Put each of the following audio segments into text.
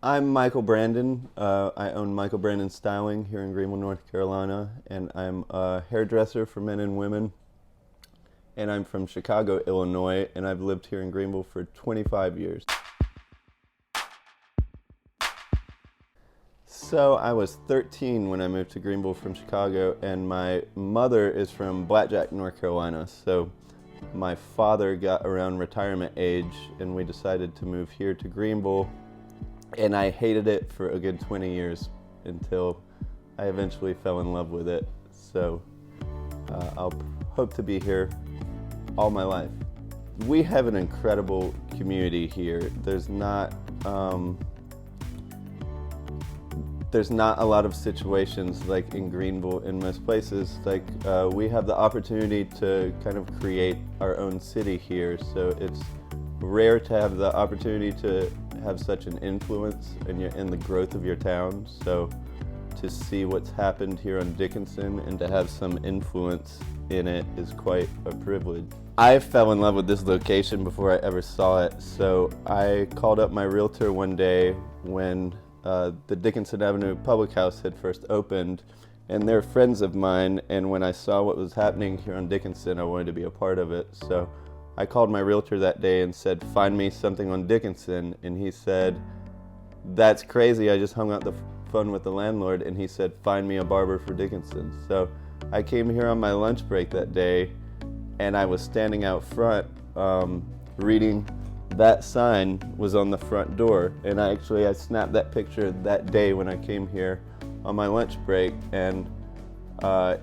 I'm Michael Brandon. I own Michael Brandon Styling here in Greenville, North Carolina, and I'm a hairdresser for men and women. And I'm from Chicago, Illinois, and I've lived here in Greenville for 25 years. So I was 13 when I moved to Greenville from Chicago, and my mother is from Blackjack, North Carolina. So my father got around retirement age, and we decided to move here to Greenville. And I hated it for a good 20 years until I eventually fell in love with it. So I'll hope to be here all my life. We have an incredible community here. There's not a lot of situations like in Greenville in most places. Like we have the opportunity to kind of create our own city here. So it's rare to have the opportunity to have such an influence in the growth of your town. So to see what's happened here on Dickinson and to have some influence in it is quite a privilege. I fell in love with this location before I ever saw it. So I called up my realtor one day when the Dickinson Avenue Public House had first opened, and they're friends of mine, and when I saw what was happening here on Dickinson, I wanted to be a part of it. So I called my realtor that day and said, find me something on Dickinson, and he said, that's crazy. I just hung out the phone with the landlord, and he said, find me a barber for Dickinson. So I came here on my lunch break that day, and I was standing out front reading. That sign was on the front door, and I snapped that picture that day when I came here on my lunch break, and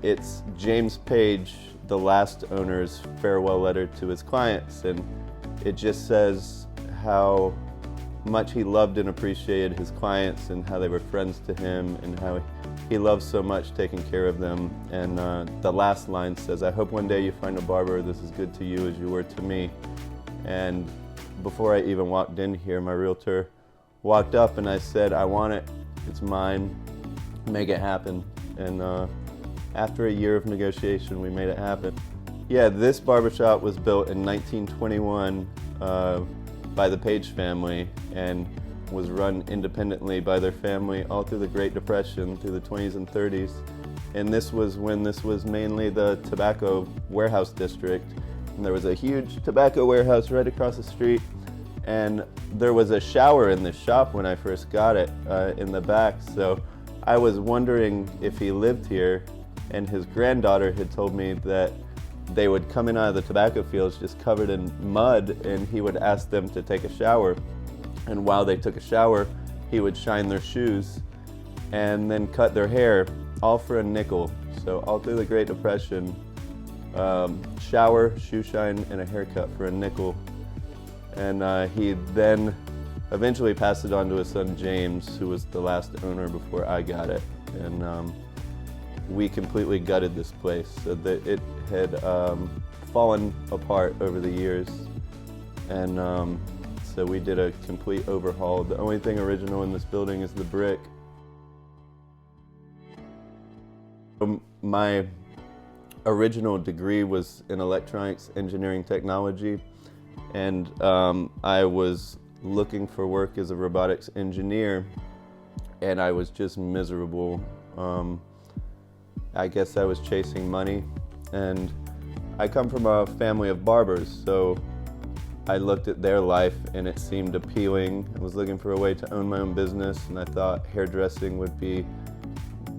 it's James Page, the last owner's farewell letter to his clients, and it just says how much he loved and appreciated his clients and how they were friends to him and how he loved so much taking care of them. And the last line says, I hope one day you find a barber that's as good to you as you were to me. And before I even walked in here, my realtor walked up and I said, I want it, it's mine, make it happen. And after a year of negotiation, we made it happen. Yeah, this barbershop was built in 1921 by the Page family and was run independently by their family all through the Great Depression, through the 20s and 30s. And this was when this was mainly the tobacco warehouse district. And there was a huge tobacco warehouse right across the street. And there was a shower in the shop when I first got it in the back. So I was wondering if he lived here, and his granddaughter had told me that they would come in out of the tobacco fields just covered in mud, and he would ask them to take a shower. And while they took a shower, he would shine their shoes and then cut their hair, all for a nickel. So all through the Great Depression, shower, shoe shine, and a haircut for a nickel. And he then eventually passed it on to his son James, who was the last owner before I got it. And we completely gutted this place so that it had fallen apart over the years. And so we did a complete overhaul. The only thing original in this building is the brick. My original degree was in electronics engineering technology, and I was looking for work as a robotics engineer, and I was just miserable. I guess I was chasing money, and I come from a family of barbers, so I looked at their life and it seemed appealing. I was looking for a way to own my own business, and I thought hairdressing would be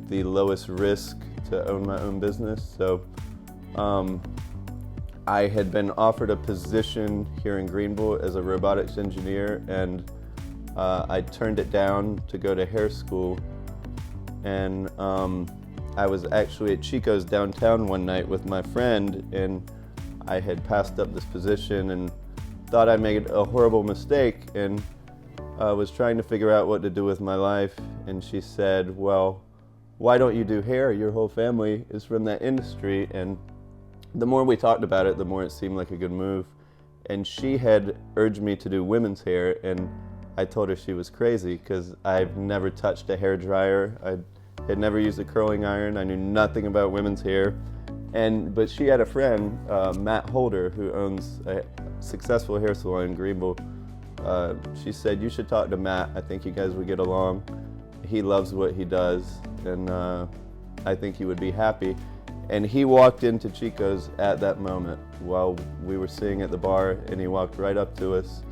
the lowest risk to own my own business. So I had been offered a position here in Greenville as a robotics engineer, and I turned it down to go to hair school. And I was actually at Chico's downtown one night with my friend, and I had passed up this position and thought I made a horrible mistake, and was trying to figure out what to do with my life. And she said, well, why don't you do hair? Your whole family is from that industry. And the more we talked about it, the more it seemed like a good move. And she had urged me to do women's hair, and I told her she was crazy because I've never touched a hair dryer. I had never used a curling iron. I knew nothing about women's hair. But she had a friend, Matt Holder, who owns a successful hair salon in Greenville, she said, "You should talk to Matt. I think you guys would get along. He loves what he does, and I think he would be happy." And he walked into Chico's at that moment while we were sitting at the bar, and he walked right up to us.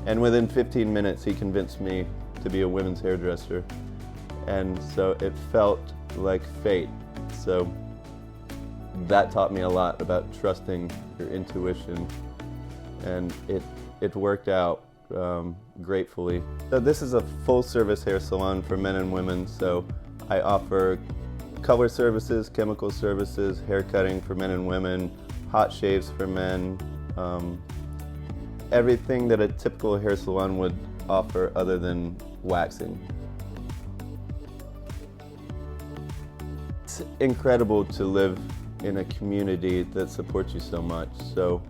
And within 15 minutes, he convinced me to be a women's hairdresser. And so it felt like fate. So that taught me a lot about trusting your intuition, and it worked out gratefully. So this is a full-service hair salon for men and women. So I offer color services, chemical services, hair cutting for men and women, hot shaves for men, everything that a typical hair salon would offer other than waxing. It's incredible to live in a community that supports you so much. So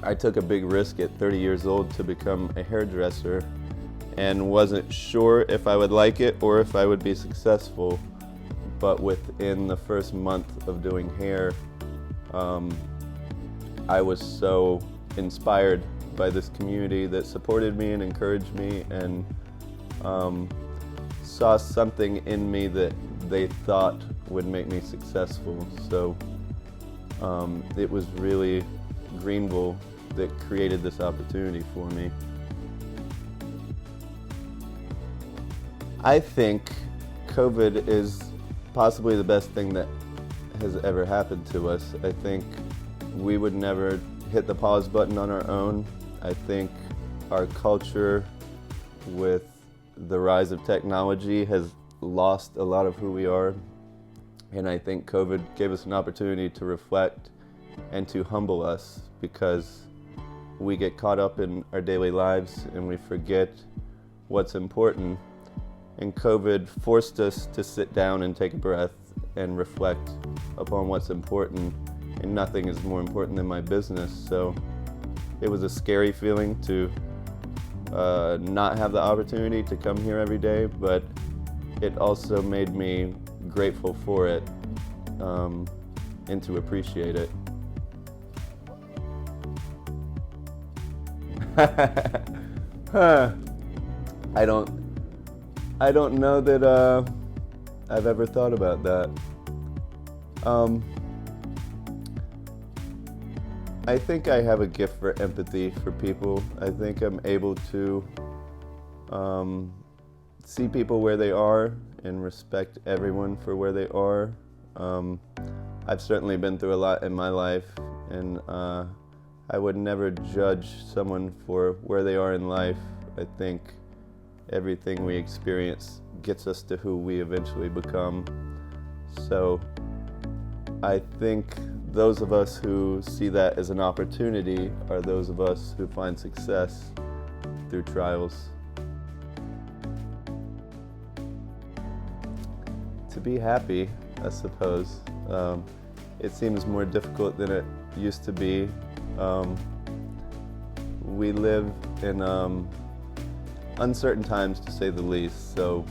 I took a big risk at 30 years old to become a hairdresser, and wasn't sure if I would like it or if I would be successful. But within the first month of doing hair, I was so inspired by this community that supported me and encouraged me, and saw something in me that they thought would make me successful. So it was really Greenville that created this opportunity for me. I think COVID is possibly the best thing that has ever happened to us. I think we would never hit the pause button on our own. I think our culture, with the rise of technology, has lost a lot of who we are. And I think COVID gave us an opportunity to reflect and to humble us, because we get caught up in our daily lives and we forget what's important. And COVID forced us to sit down and take a breath and reflect upon what's important. And nothing is more important than my business. So it was a scary feeling to not have the opportunity to come here every day, but it also made me grateful for it, and to appreciate it. I don't know that I've ever thought about that. I think I have a gift for empathy for people. I think I'm able to see people where they are and respect everyone for where they are. I've certainly been through a lot in my life, and I would never judge someone for where they are in life. I think everything we experience gets us to who we eventually become. So I think those of us who see that as an opportunity are those of us who find success through trials. To be happy, I suppose. It seems more difficult than it used to be. We live in uncertain times, to say the least. So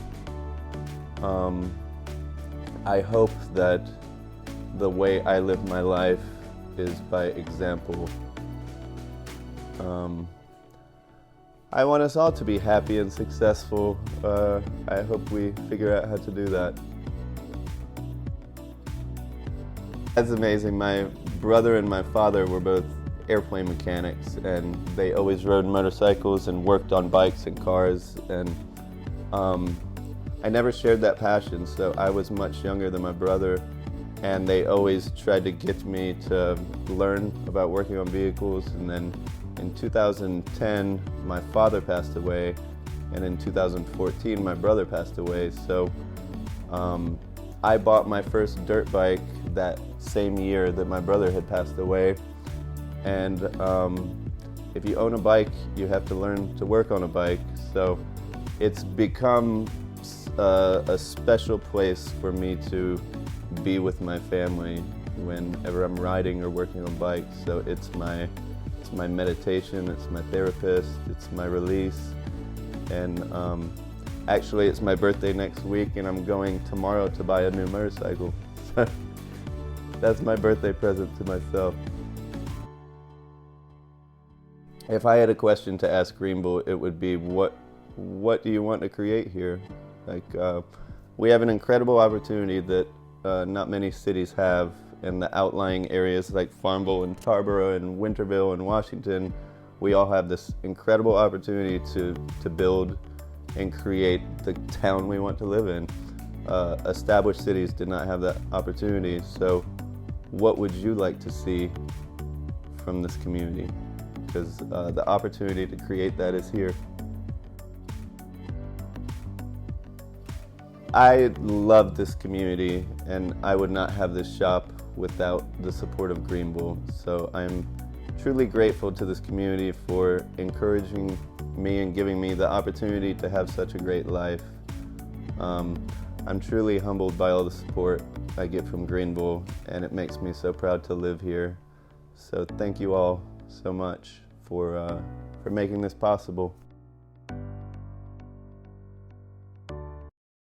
I hope that the way I live my life is by example. I want us all to be happy and successful. I hope we figure out how to do that. That's amazing. My brother and my father were both airplane mechanics, and they always rode motorcycles and worked on bikes and cars, and I never shared that passion, so I was much younger than my brother, and they always tried to get me to learn about working on vehicles. And then in 2010 my father passed away, and in 2014 my brother passed away. So I bought my first dirt bike that same year that my brother had passed away. And if you own a bike, you have to learn to work on a bike. So it's become a special place for me to be with my family whenever I'm riding or working on bikes. So it's my meditation, it's my therapist, it's my release. And actually it's my birthday next week, and I'm going tomorrow to buy a new motorcycle. That's my birthday present to myself. If I had a question to ask Greenville, it would be what do you want to create here? Like, we have an incredible opportunity that not many cities have in the outlying areas like Farmville and Tarboro and Winterville and Washington. We all have this incredible opportunity to build and create the town we want to live in. Established cities did not have that opportunity, so what would you like to see from this community? Because the opportunity to create that is here. I love this community, and I would not have this shop without the support of Greenville. So I'm truly grateful to this community for encouraging me and giving me the opportunity to have such a great life. I'm truly humbled by all the support I get from Greenville, and it makes me so proud to live here. So thank you all so much for making this possible.